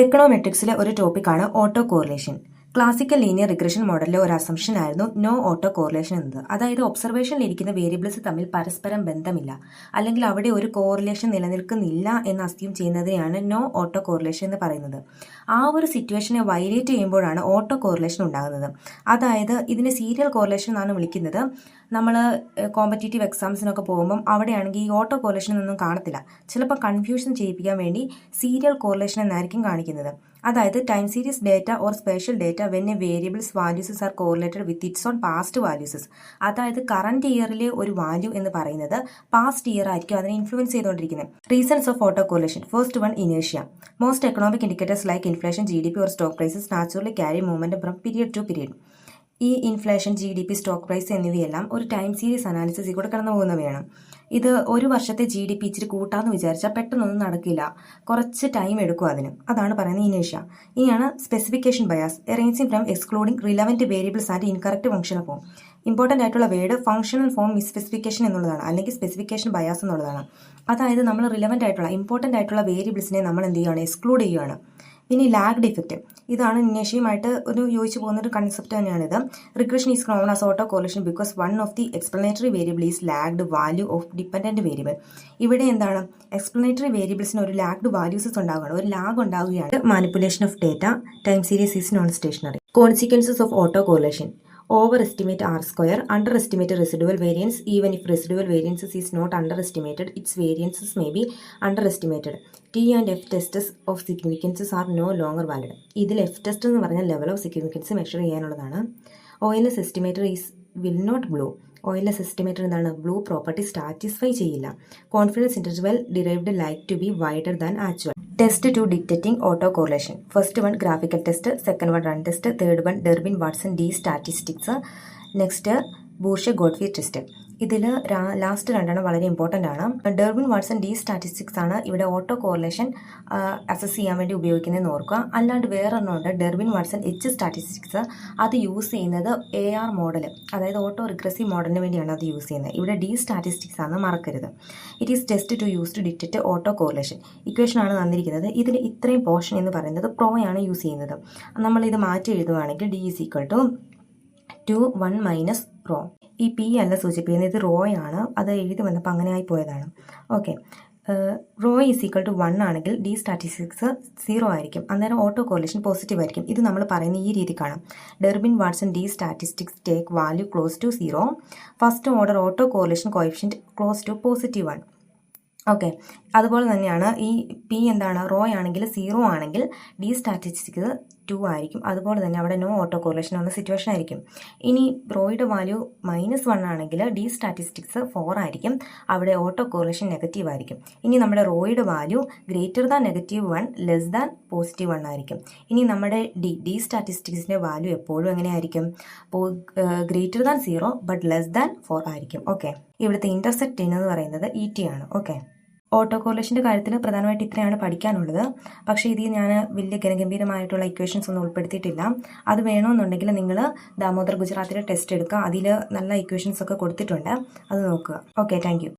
എക്കണോമെട്രിക്സിലെ ഒരു ടോപ്പിക്കാണ് auto correlation. Classical linear regression മോഡലിലെ ഒരു അസംഷൻ ആയിരുന്നു നോ ഓട്ടോ കോറിലേഷൻ എന്നത്. അതായത് ഒബ്സർവേഷനിൽ ഇരിക്കുന്ന വേരിയബിൾസ് തമ്മിൽ പരസ്പരം ബന്ധമില്ല, അല്ലെങ്കിൽ അവിടെ ഒരു കോറിലേഷൻ നിലനിൽക്കുന്നില്ല എന്ന് അസ്യൂം ചെയ്യുന്നതിനെയാണ് നോ ഓട്ടോ കോറിലേഷൻ എന്ന് പറയുന്നത്. ആ ഒരു സിറ്റുവേഷനെ വയലേറ്റ് ചെയ്യുമ്പോഴാണ് ഓട്ടോ കോറിലേഷൻ ഉണ്ടാകുന്നത്. അതായത് ഇതിനെ സീരിയൽ കോറിലേഷൻ എന്നാണ് വിളിക്കുന്നത്. നമ്മൾ കോമ്പറ്റേറ്റീവ് എക്സാംസിനൊക്കെ പോകുമ്പം അവിടെയാണെങ്കിൽ ഈ ഓട്ടോ കോറിലേഷനൊന്നും കാണത്തില്ല. ചിലപ്പോൾ കൺഫ്യൂഷൻ ചെയ്യിപ്പിക്കാൻ വേണ്ടി സീരിയൽ കോറിലേഷൻ എന്നായിരിക്കും കാണിക്കുന്നത്. അതായത് time series data or spatial data when a variables values are correlated with its own past values. അതായത് കറന്റ് ഇയറിലെ ഒരു വാല്യൂ എന്ന് പറയുന്നത് പാസ്റ്റ് ഇയർ ആയിരിക്കും അതിനെ ഇൻഫ്ലുവൻസ് ചെയ്തുകൊണ്ടിരിക്കുന്നത്. Reasons of auto correlation. First one, ഇനേഷ്യ. Most economic indicators like inflation, GDP or stock prices naturally carry momentum from period to period. ഈ inflation, GDP, stock price എന്നിവയെല്ലാം ഒരു ടൈം സീരീസ് അനാലിസിസിൽ കൂടെ കടന്നു പോകുന്നവയാണ്. ഇത് ഒരു വർഷത്തെ GDP ഇച്ചിരി കൂട്ടാന്ന് വിചാരിച്ചാൽ പെട്ടെന്നൊന്നും നടക്കില്ല, കുറച്ച് ടൈം എടുക്കും അതിന്. അതാണ് പറയുന്നത് ഇനേഷ്യ. ഇനിയാണ് specification bias, arranging from excluding relevant variables and incorrect functional form. Important ആയിട്ടുള്ള വേർഡ് ഫംഗ്ഷണൽ ഫോം മിസ്സ്പെസിഫിക്കേഷൻ എന്നുള്ളതാണ്, അല്ലെങ്കിൽ സ്പെസിഫിക്കേഷൻ ബയാസ് എന്നുള്ളതാണ്. അതായത് നമ്മൾ റിലവന്റ് ആയിട്ടുള്ള ഇമ്പോർട്ടൻ്റ് ആയിട്ടുള്ള വേരിയബിൾസിനെ നമ്മൾ എന്ത് ചെയ്യുകയാണ്, എക്സ്ക്ലൂഡ് ചെയ്യുകയാണ്. ഇനി ലാഗ്ഡ് ഇഫക്റ്റ്, ഇതാണ് ഇനേഷ്യയുമായിട്ട് ഒരു യോജിച്ച് പോകുന്ന ഒരു കൺസെപ്റ്റ് തന്നെയാണിത്. Regression is known as auto correlation because one of the explanatory variable is lagged value of dependent variable. ഇവിടെ എന്താണ്, എക്സ്പ്ലനേറ്ററി വേരിയബിൾസിന് ഒരു ലാഗ്ഡ് വാല്യൂസസ് ഉണ്ടാവുകയാണ്, ഒരു ലാഗ് ഉണ്ടാവുകയാണ്. Manipulation of data, time series is known stationery. Consequences of auto correlation. Overestimate R square, underestimate residual variance. Even if residual variances is not underestimated, its variances may be underestimated. T and F tests of significances are no longer valid. ഇതിൽ F test എന്ന് പറഞ്ഞാൽ level of significance measure ചെയ്യാനുള്ളതാണ്. OLS estimator will not blow. OLS estimator എന്താണ്, BLUE property satisfy ചെയ്യില്ല. Confidence interval derived like to be wider than actual. Test to detecting auto correlation. First one graphical test, second one run test, third one Durbin Watson D statistics, next Breusch Godfrey test. ഇതിൽ last രണ്ടെണ്ണം വളരെ important ആണ്. ഡെർബിൻ Watson D statistics ആണ് ഇവിടെ auto correlation assess ചെയ്യാൻ വേണ്ടി ഉപയോഗിക്കുന്നതെന്ന് ഓർക്കുക. അല്ലാണ്ട് വേറൊരെണ്ണമുണ്ട്, ഡെർബിൻ വാട്സൺ എച്ച് സ്റ്റാറ്റിസ്റ്റിക്സ്. അത് യൂസ് ചെയ്യുന്നത് AR മോഡൽ, അതായത് ഓട്ടോ റിഗ്രസീവ് മോഡലിന് വേണ്ടിയാണ് അത് യൂസ് ചെയ്യുന്നത്. ഇവിടെ ഡി സ്റ്റാറ്റിസ്റ്റിക്സ് ആണ്, മറക്കരുത്. It is test to use to detect auto correlation. Equation ആണ് തന്നിരിക്കുന്നത്. ഇതിൽ ഇത്രയും പോർഷൻ എന്ന് പറയുന്നത് പ്രോ ആണ് യൂസ് ചെയ്യുന്നത്. നമ്മളിത് മാറ്റി എഴുതുകയാണെങ്കിൽ D is equal to 2 1 minus rho. ഈ P അല്ല സൂചിപ്പിക്കുന്നത്, ഇത് റോ ആണ്. അത് എഴുതി വന്നപ്പോൾ അങ്ങനെ ആയി പോയതാണ്. Okay, rho is equal to 1 ആണെങ്കിൽ ഡി സ്റ്റാറ്റിസ്റ്റിക്സ് 0 ആയിരിക്കും. അന്നേരം ഓട്ടോ കോറിലേഷൻ പോസിറ്റീവ് ആയിരിക്കും. ഇത് നമ്മൾ പറയുന്ന ഈ രീതി കാണാം. Durbin Watson D statistics take value close to 0. First order auto correlation coefficient close to +1. Okay, അതുപോലെ തന്നെയാണ് ഈ P എന്താണ്, റോ ആണെങ്കിൽ 0 ആണെങ്കിൽ ഡി സ്റ്റാറ്റിസ്റ്റിക്സ് 2 ആയിരിക്കും. അതുപോലെ തന്നെ അവിടെ നോ ഓട്ടോ കോറിലേഷൻ വന്ന സിറ്റുവേഷൻ ആയിരിക്കും. ഇനി റോയുടെ വാല്യൂ -1 ആണെങ്കിൽ ഡി സ്റ്റാറ്റിസ്റ്റിക്സ് 4 ആയിരിക്കും. അവിടെ ഓട്ടോ കോറിലേഷൻ നെഗറ്റീവ് ആയിരിക്കും. ഇനി നമ്മുടെ റോയുടെ value greater than -1 less than +1 ആയിരിക്കും. ഇനി നമ്മുടെ ഡി സ്റ്റാറ്റിസ്റ്റിക്സിന്റെ വാല്യൂ എപ്പോഴും എങ്ങനെയായിരിക്കും, greater than 0 but less than 4 ആയിരിക്കും. ഓക്കെ, ഇവിടുത്തെ ഇന്റർസെപ്റ്റ് എന്ന് പറയുന്നത് ET ആണ്. ഓക്കെ, ഓട്ടോ കോറിലേഷൻ്റെ കാര്യത്തിൽ പ്രധാനമായിട്ട് ഇത്രയാണ് പഠിക്കാനുള്ളത്. പക്ഷേ ഇതിൽ ഞാൻ വലിയ ഗംഭീരമായിട്ടുള്ള ഇക്വേഷൻസ് ഒന്നും ഉൾപ്പെടുത്തിയിട്ടില്ല. അത് വേണമെന്നുണ്ടെങ്കിൽ നിങ്ങൾ ദാമോദർ ഗുജറാത്തിലെ ടെസ്റ്റ് എടുക്കുക. അതിൽ നല്ല ഇക്വേഷൻസ് ഒക്കെ കൊടുത്തിട്ടുണ്ട്, അത് നോക്കുക. Okay, thank you.